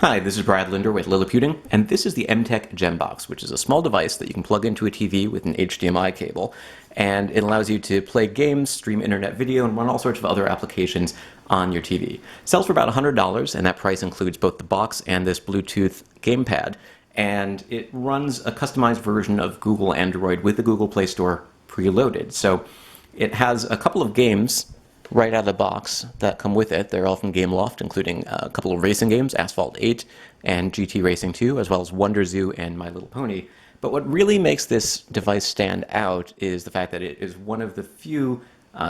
Hi, this is Brad Linder with Liliputing, and this is the Emtec GEM Box, which is a small device that you can plug into a TV with an HDMI cable, and it allows you to play games, stream internet video, and run all sorts of other applications on your TV. It sells for about $100, and that price includes both the box and this Bluetooth gamepad, and it runs a customized version of Google Android with the Google Play Store preloaded. So it has a couple of games right out of the box that come with it. They're all from Gameloft, including a couple of racing games, Asphalt 8 and GT Racing 2, as well as Wonder Zoo and My Little Pony. But what really makes this device stand out is the fact that it is one of the few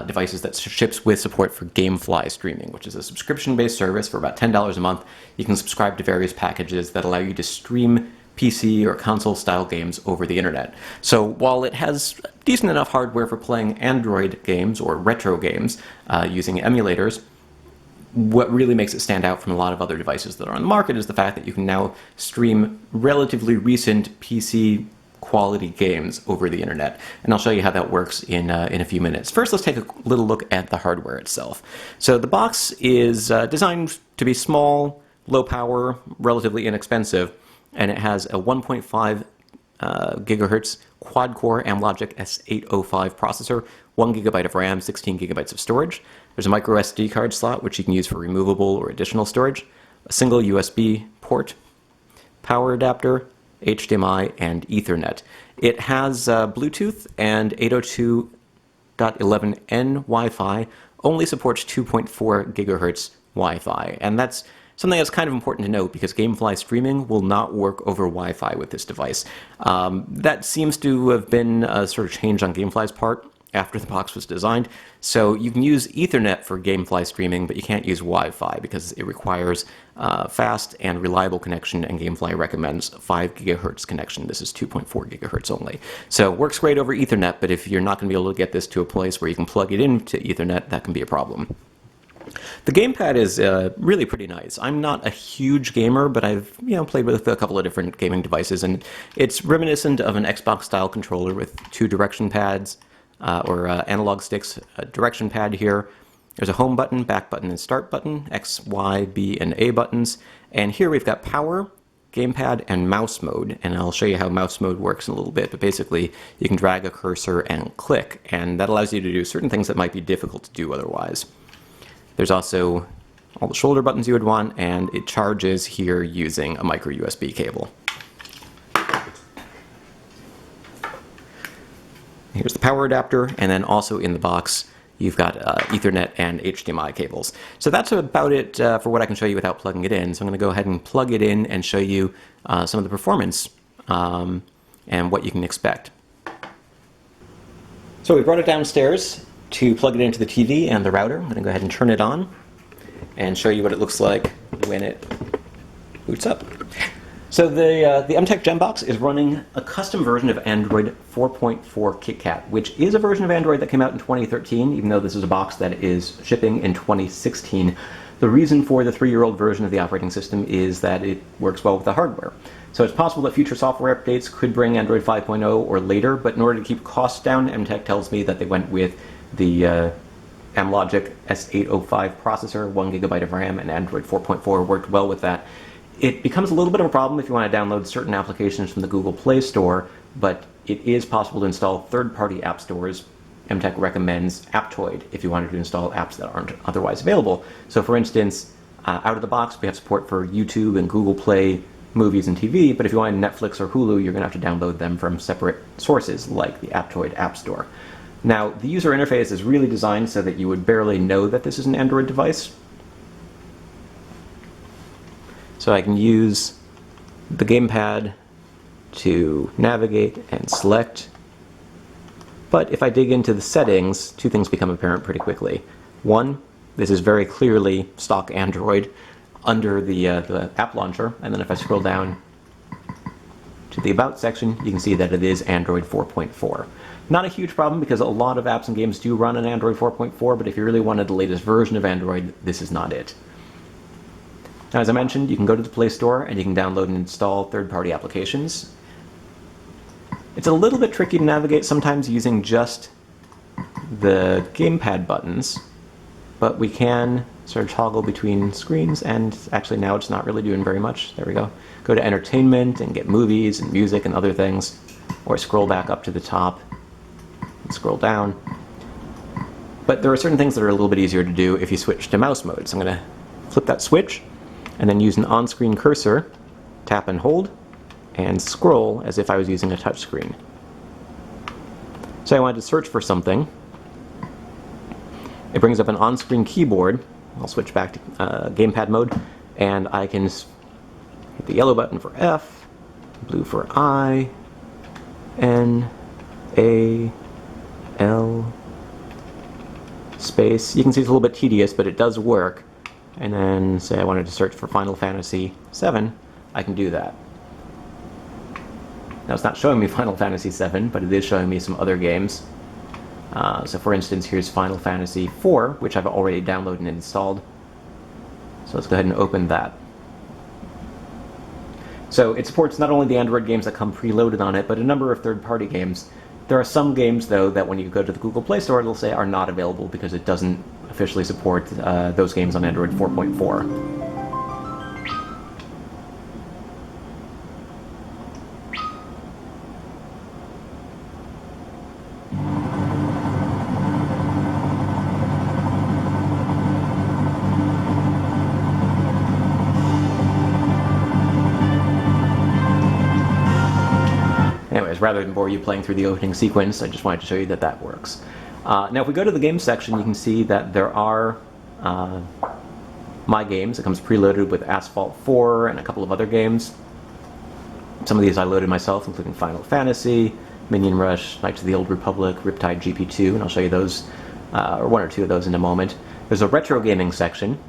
devices that ships with support for Gamefly Streaming, which is a subscription-based service for about $10 a month. You can subscribe to various packages that allow you to stream PC or console-style games over the internet. So while it has decent enough hardware for playing Android games or retro games using emulators, what really makes it stand out from a lot of other devices that are on the market is the fact that you can now stream relatively recent PC quality games over the internet. And I'll show you how that works in a few minutes. First, let's take a little look at the hardware itself. So the box is designed to be small, low power, relatively inexpensive, and it has a 1.5 gigahertz quad-core Amlogic S805 processor, 1 gigabyte of RAM, 16 gigabytes of storage. There's a micro SD card slot, which you can use for removable or additional storage, a single USB port, power adapter, HDMI, and Ethernet. It has Bluetooth and 802.11n Wi-Fi, only supports 2.4 gigahertz Wi-Fi, and that's something that's kind of important to note because Gamefly Streaming will not work over Wi-Fi with this device. That seems to have been a sort of change on Gamefly's part after the box was designed. So you can use Ethernet for Gamefly Streaming, but you can't use Wi-Fi because it requires fast and reliable connection, and Gamefly recommends 5 gigahertz connection. This is 2.4 gigahertz only. So it works great over Ethernet, but if you're not going to be able to get this to a place where you can plug it into Ethernet, that can be a problem. The gamepad is really pretty nice. I'm not a huge gamer, but I've played with a couple of different gaming devices, and it's reminiscent of an Xbox-style controller with two direction pads or analog sticks. A direction pad here. There's a home button, back button, and start button, X, Y, B, and A buttons. And here we've got power, gamepad, and mouse mode. And I'll show you how mouse mode works in a little bit. But basically, you can drag a cursor and click, and that allows you to do certain things that might be difficult to do otherwise. There's also all the shoulder buttons you would want, and it charges here using a micro USB cable. Here's the power adapter, and then also in the box you've got Ethernet and HDMI cables. So that's about it for what I can show you without plugging it in. So I'm going to go ahead and plug it in and show you some of the performance and what you can expect. So we brought it downstairs to plug it into the TV and the router. I'm going to go ahead and turn it on and show you what it looks like when it boots up. So the Emtec GEM Box is running a custom version of Android 4.4 KitKat, which is a version of Android that came out in 2013, even though this is a box that is shipping in 2016. The reason for the 3-year-old version of the operating system is that it works well with the hardware. So it's possible that future software updates could bring Android 5.0 or later, but in order to keep costs down, Emtec tells me that they went with the Amlogic S805 processor, 1 gigabyte of RAM, and Android 4.4 worked well with that. It becomes a little bit of a problem if you want to download certain applications from the Google Play Store, but it is possible to install third-party app stores. Emtec recommends Aptoid if you wanted to install apps that aren't otherwise available. So for instance, out of the box we have support for YouTube and Google Play movies and TV, but if you want Netflix or Hulu, you're going to have to download them from separate sources like the Aptoid App Store. Now, the user interface is really designed so that you would barely know that this is an Android device. So I can use the gamepad to navigate and select. But if I dig into the settings, two things become apparent pretty quickly. One, this is very clearly stock Android under the app launcher. And then if I scroll down to the About section, you can see that it is Android 4.4. Not a huge problem because a lot of apps and games do run on Android 4.4, but if you really wanted the latest version of Android, this is not it. Now, as I mentioned, you can go to the Play Store and you can download and install third-party applications. It's a little bit tricky to navigate sometimes using just the gamepad buttons, but we can sort of toggle between screens, and actually now it's not really doing very much. There we go. Go to entertainment and get movies and music and other things, or scroll back up to the top and scroll down. But there are certain things that are a little bit easier to do if you switch to mouse mode. So I'm going to flip that switch and then use an on-screen cursor, tap and hold, and scroll as if I was using a touch screen. So I wanted to search for something. It brings up an on-screen keyboard. I'll switch back to gamepad mode, and I can hit the yellow button for F, blue for I, N, A, L, space. You can see it's a little bit tedious, but it does work. And then say I wanted to search for Final Fantasy VII, I can do that. Now it's not showing me Final Fantasy VII, but it is showing me some other games. So for instance, here's Final Fantasy IV, which I've already downloaded and installed. So let's go ahead and open that. So it supports not only the Android games that come preloaded on it, but a number of third-party games. There are some games, though, that when you go to the Google Play Store, it'll say are not available because it doesn't officially support those games on Android 4.4. Anyways, rather than bore you playing through the opening sequence, I just wanted to show you that that works. Now if we go to the games section, you can see that there are my games. It comes preloaded with Asphalt 4 and a couple of other games. Some of these I loaded myself, including Final Fantasy, Minion Rush, Knights of the Old Republic, Riptide GP2, and I'll show you those, or one or two of those in a moment. There's a retro gaming section,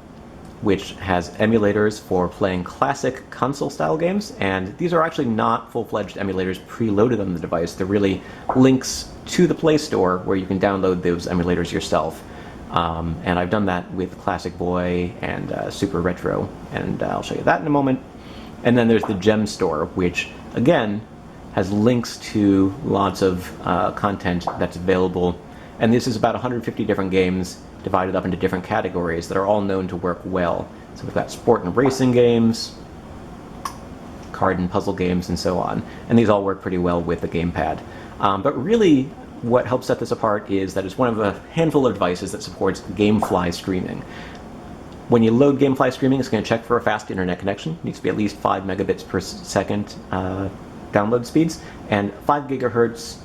which has emulators for playing classic console-style games, and these are actually not full-fledged emulators preloaded on the device. They're really links to the Play Store where you can download those emulators yourself. And I've done that with Classic Boy and Super Retro, and I'll show you that in a moment. And then there's the GEM Store, which, again, has links to lots of content that's available. And this is about 150 different games divided up into different categories that are all known to work well. So we've got sport and racing games, card and puzzle games, and so on. And these all work pretty well with the gamepad. But really, what helps set this apart is that it's one of a handful of devices that supports Gamefly Streaming. When you load Gamefly Streaming, it's going to check for a fast internet connection. It needs to be at least 5 megabits per second download speeds, and 5 gigahertz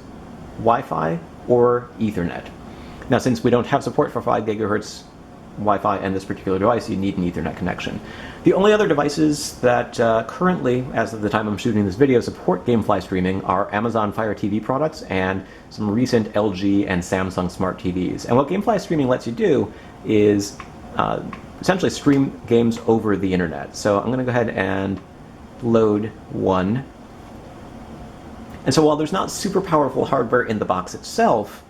Wi-Fi or Ethernet. Now, since we don't have support for 5 gigahertz Wi-Fi and this particular device, you need an Ethernet connection. The only other devices that currently, as of the time I'm shooting this video, support Gamefly Streaming are Amazon Fire TV products and some recent LG and Samsung smart TVs. And what Gamefly Streaming lets you do is essentially stream games over the internet. So I'm going to go ahead and load one. And so while there's not super powerful hardware in the box itself,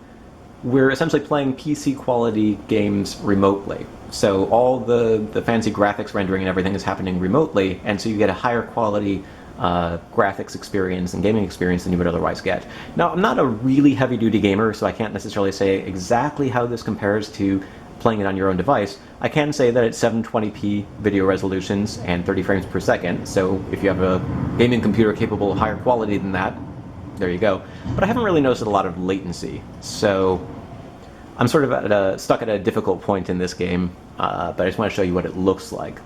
we're essentially playing PC quality games remotely. So all the fancy graphics rendering and everything is happening remotely, and so you get a higher quality graphics experience and gaming experience than you would otherwise get. Now, I'm not a really heavy-duty gamer, so I can't necessarily say exactly how this compares to playing it on your own device. I can say that it's 720p video resolutions and 30 frames per second, so if you have a gaming computer capable of higher quality than that, there you go. But I haven't really noticed a lot of latency, so I'm sort of stuck at a difficult point in this game, but I just want to show you what it looks like.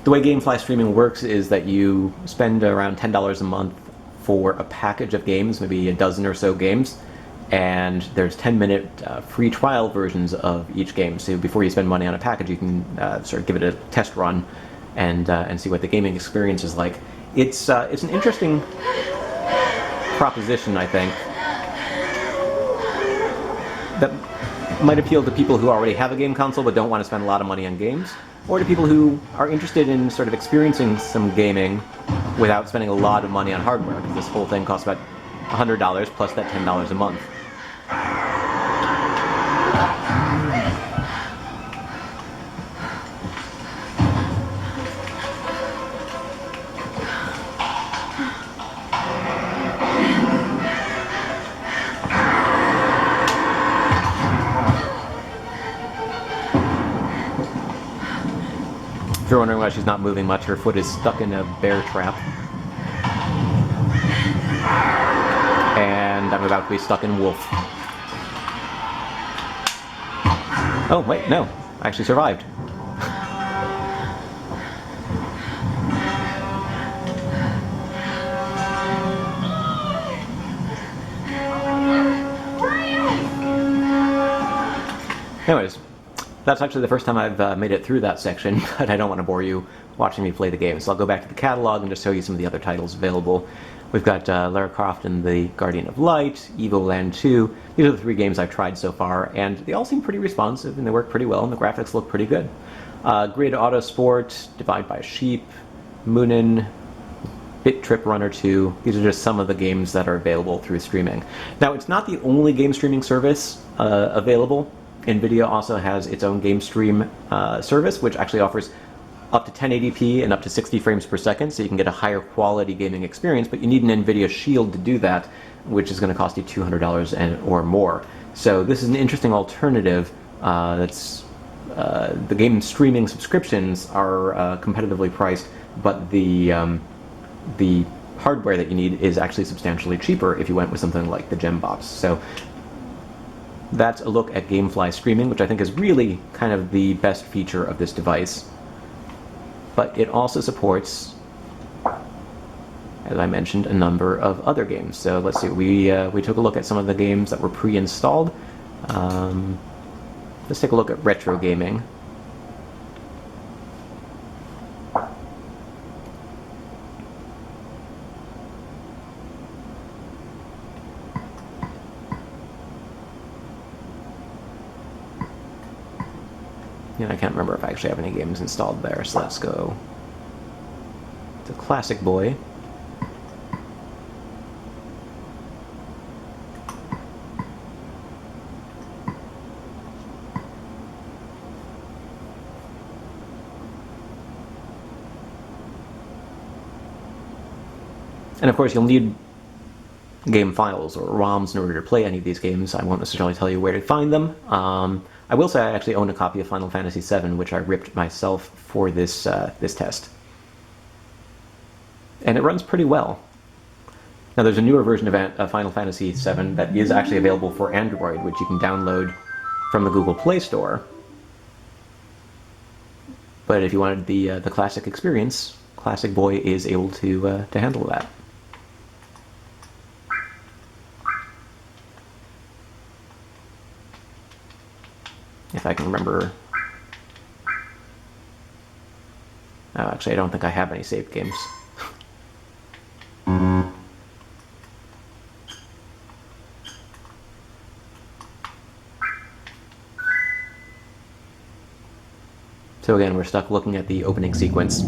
The way Gamefly Streaming works is that you spend around $10 a month for a package of games, maybe a dozen or so games, and there's 10-minute free trial versions of each game. So before you spend money on a package, you can sort of give it a test run and see what the gaming experience is like. It's an interesting proposition, I think, that might appeal to people who already have a game console but don't want to spend a lot of money on games, or to people who are interested in sort of experiencing some gaming without spending a lot of money on hardware, because this whole thing costs about $100 plus that $10 a month. you're wondering why she's not moving much, her foot is stuck in a bear trap. And I'm about to be stuck in wolf. Oh, wait, no. I actually survived. Anyways, that's actually the first time I've made it through that section, but I don't want to bore you watching me play the game. So I'll go back to the catalog and just show you some of the other titles available. We've got Lara Croft and the Guardian of Light, Evoland 2. These are the 3 games I've tried so far, and they all seem pretty responsive, and they work pretty well, and the graphics look pretty good. Grid Auto Sport, Divide by Sheep, Moonin, Bit Trip Runner 2. These are just some of the games that are available through streaming. Now, it's not the only game streaming service available. NVIDIA also has its own game stream service, which actually offers up to 1080p and up to 60 frames per second, so you can get a higher quality gaming experience, but you need an NVIDIA Shield to do that, which is going to cost you $200 or more. So this is an interesting alternative. The game streaming subscriptions are competitively priced, but the hardware that you need is actually substantially cheaper if you went with something like the GEM Box. So that's a look at Gamefly Streaming, which I think is really kind of the best feature of this device. But it also supports, as I mentioned, a number of other games. So let's see, we took a look at some of the games that were pre-installed. Let's take a look at retro gaming. And I can't remember if I actually have any games installed there, so let's go to Classic Boy. And of course you'll need game files or ROMs in order to play any of these games. I won't necessarily tell you where to find them. I will say I actually own a copy of Final Fantasy VII, which I ripped myself for this this test. And it runs pretty well. Now there's a newer version of Final Fantasy VII that is actually available for Android, which you can download from the Google Play Store. But if you wanted the classic experience, Classic Boy is able to handle that. If I can remember. Oh, actually, I don't think I have any saved games. So again, we're stuck looking at the opening sequence.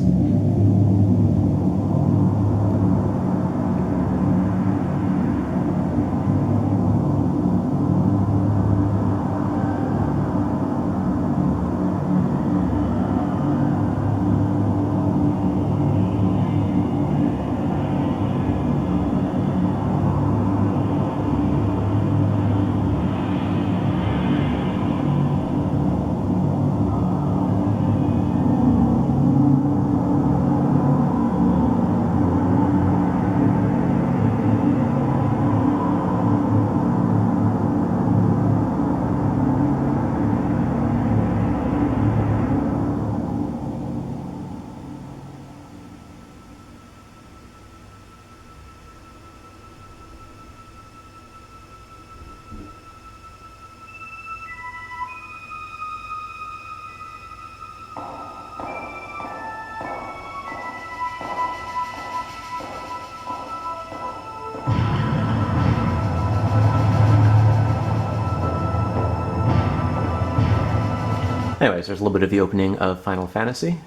Anyways, there's a little bit of the opening of Final Fantasy.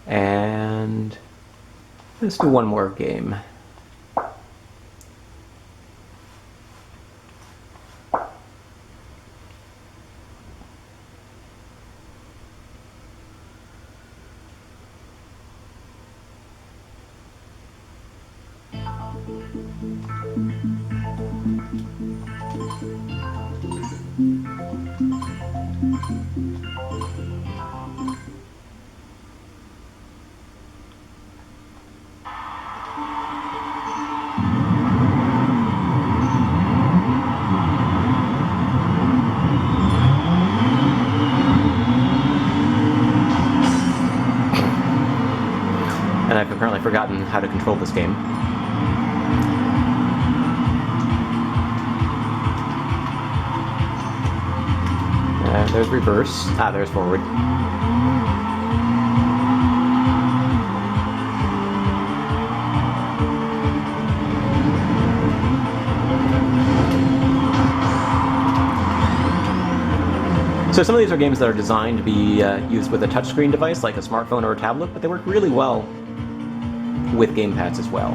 And let's do one more game. how to control this game. There's reverse. There's forward. So some of these are games that are designed to be used with a touchscreen device like a smartphone or a tablet, but they work really well with gamepads as well.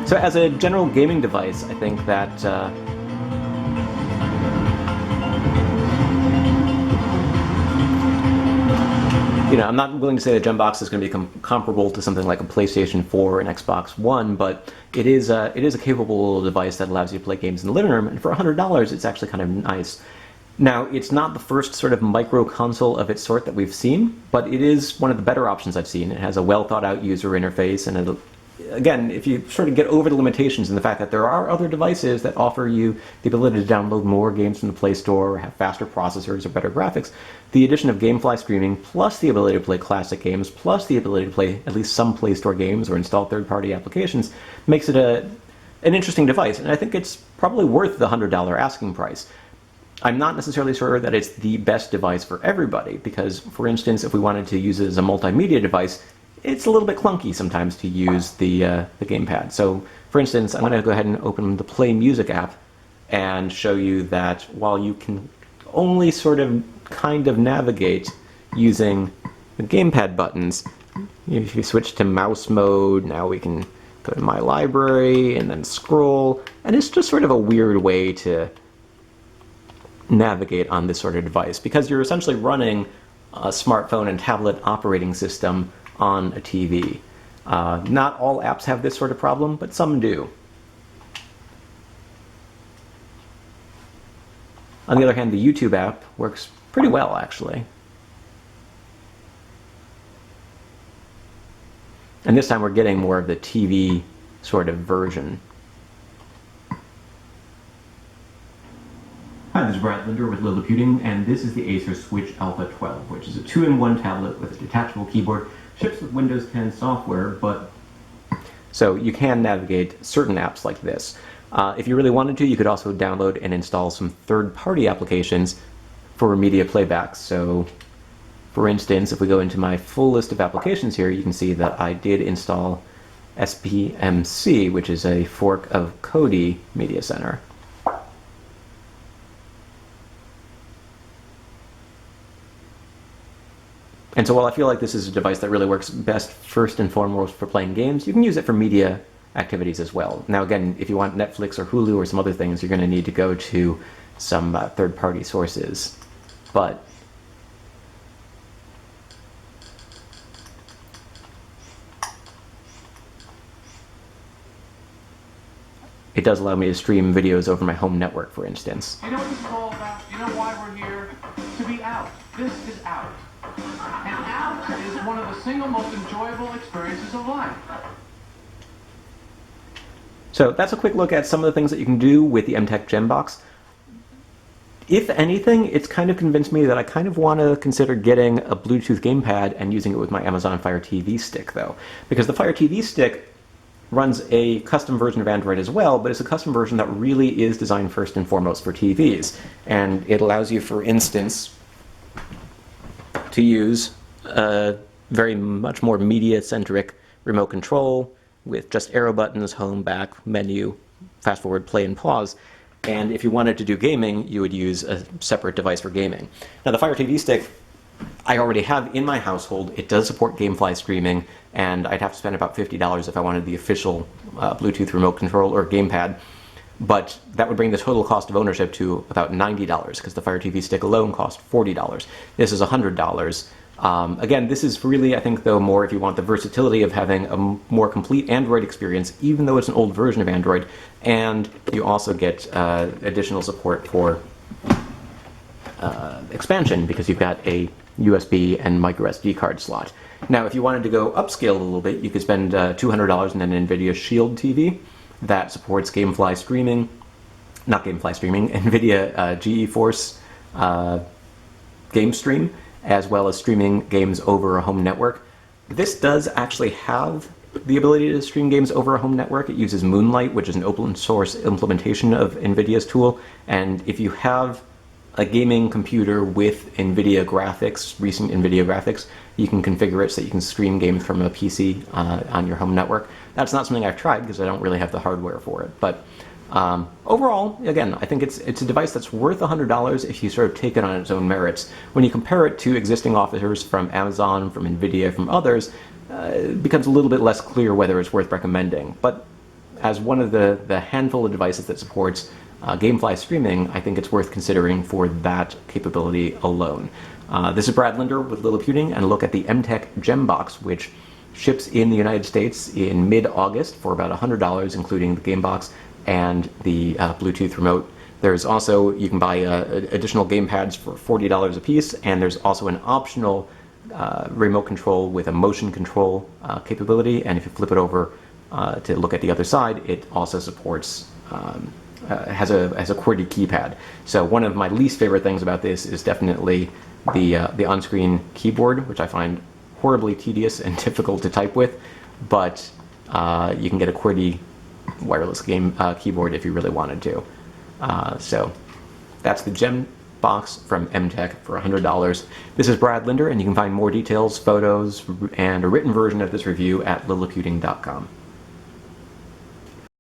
So as a general gaming device, I think that I'm not willing to say that GEM Box is going to be comparable to something like a PlayStation 4 and Xbox One, but it is a capable device that allows you to play games in the living room, and for $100, it's actually kind of nice. Now, it's not the first sort of micro console of its sort that we've seen, but it is one of the better options I've seen. It has a well thought out user interface, and again, if you sort of get over the limitations and the fact that there are other devices that offer you the ability to download more games from the Play Store or have faster processors or better graphics, the addition of Gamefly Streaming, plus the ability to play classic games, plus the ability to play at least some Play Store games or install third-party applications, makes it an interesting device, and I think it's probably worth the $100 asking price. I'm not necessarily sure that it's the best device for everybody, because, for instance, if we wanted to use it as a multimedia device, it's a little bit clunky sometimes to use the gamepad. So, for instance, I'm going to go ahead and open the Play Music app and show you that while you can only sort of kind of navigate using the gamepad buttons, if you switch to mouse mode, now we can go to My Library and then scroll, and it's just sort of a weird way to navigate on this sort of device, because you're essentially running a smartphone and tablet operating system on a TV. Not all apps have this sort of problem, but some do. On the other hand, the YouTube app works pretty well, actually. And this time we're getting more of the TV sort of version. Hi, this is Brad Linder with Liliputing, and this is the Acer Switch Alpha 12, which is a 2-in-1 tablet with a detachable keyboard. Ships with Windows 10 software, but so you can navigate certain apps like this. If you really wanted to, you could also download and install some third-party applications for media playback. So, for instance, if we go into my full list of applications here, you can see that I did install SPMC, which is a fork of Kodi Media Center. And so while I feel like this is a device that really works best first and foremost for playing games, you can use it for media activities as well. Now again, if you want Netflix or Hulu or some other things, you're going to need to go to some third-party sources. But it does allow me to stream videos over my home network, for instance. You know what this is all about? You know why we're here? To be out. This is out. And out is one of the single most enjoyable experiences of life. So that's a quick look at some of the things that you can do with the Emtec GEM Box. If anything, it's kind of convinced me that I kind of want to consider getting a Bluetooth gamepad and using it with my Amazon Fire TV stick, though. Because the Fire TV stick runs a custom version of Android as well, but it's a custom version that really is designed first and foremost for TVs. And it allows you, for instance, to use a very much more media-centric remote control with just arrow buttons, home, back, menu, fast forward, play, and pause. And if you wanted to do gaming, you would use a separate device for gaming. Now the Fire TV stick I already have in my household. It does support Gamefly Streaming, and I'd have to spend about $50 if I wanted the official Bluetooth remote control or gamepad. But that would bring the total cost of ownership to about $90, because the Fire TV stick alone cost $40. This is $100. Again, this is really, I think, though, more if you want the versatility of having a more complete Android experience, even though it's an old version of Android, and you also get additional support for expansion, because you've got a USB and micro SD card slot. Now, if you wanted to go upscale a little bit, you could spend $200 on an NVIDIA Shield TV that supports Gamefly Streaming, not Gamefly Streaming, NVIDIA GeForce Game Stream, as well as streaming games over a home network. This does actually have the ability to stream games over a home network. It uses Moonlight, which is an open source implementation of NVIDIA's tool. And if you have a gaming computer with NVIDIA graphics, recent NVIDIA graphics, you can configure it so that you can stream games from a PC on your home network. That's not something I've tried because I don't really have the hardware for it. But overall, again, I think it's a device that's worth $100 if you sort of take it on its own merits. When you compare it to existing offers from Amazon, from NVIDIA, from others, it becomes a little bit less clear whether it's worth recommending. But as one of the handful of devices that supports Gamefly Streaming, I think it's worth considering for that capability alone. This is Brad Linder with Liliputing, and look at the Emtec GEM Box, which ships in the United States in mid-August for about $100, including the game box and the Bluetooth remote. There's also, you can buy additional game pads for $40 a piece, and there's also an optional remote control with a motion control capability, and if you flip it over to look at the other side, it also supports has a QWERTY keypad. So one of my least favorite things about this is definitely the on-screen keyboard, which I find horribly tedious and difficult to type with, but you can get a QWERTY wireless game keyboard if you really wanted to. So that's the GEM Box from Emtec for $100. This is Brad Linder, and you can find more details, photos, and a written version of this review at liliputing.com.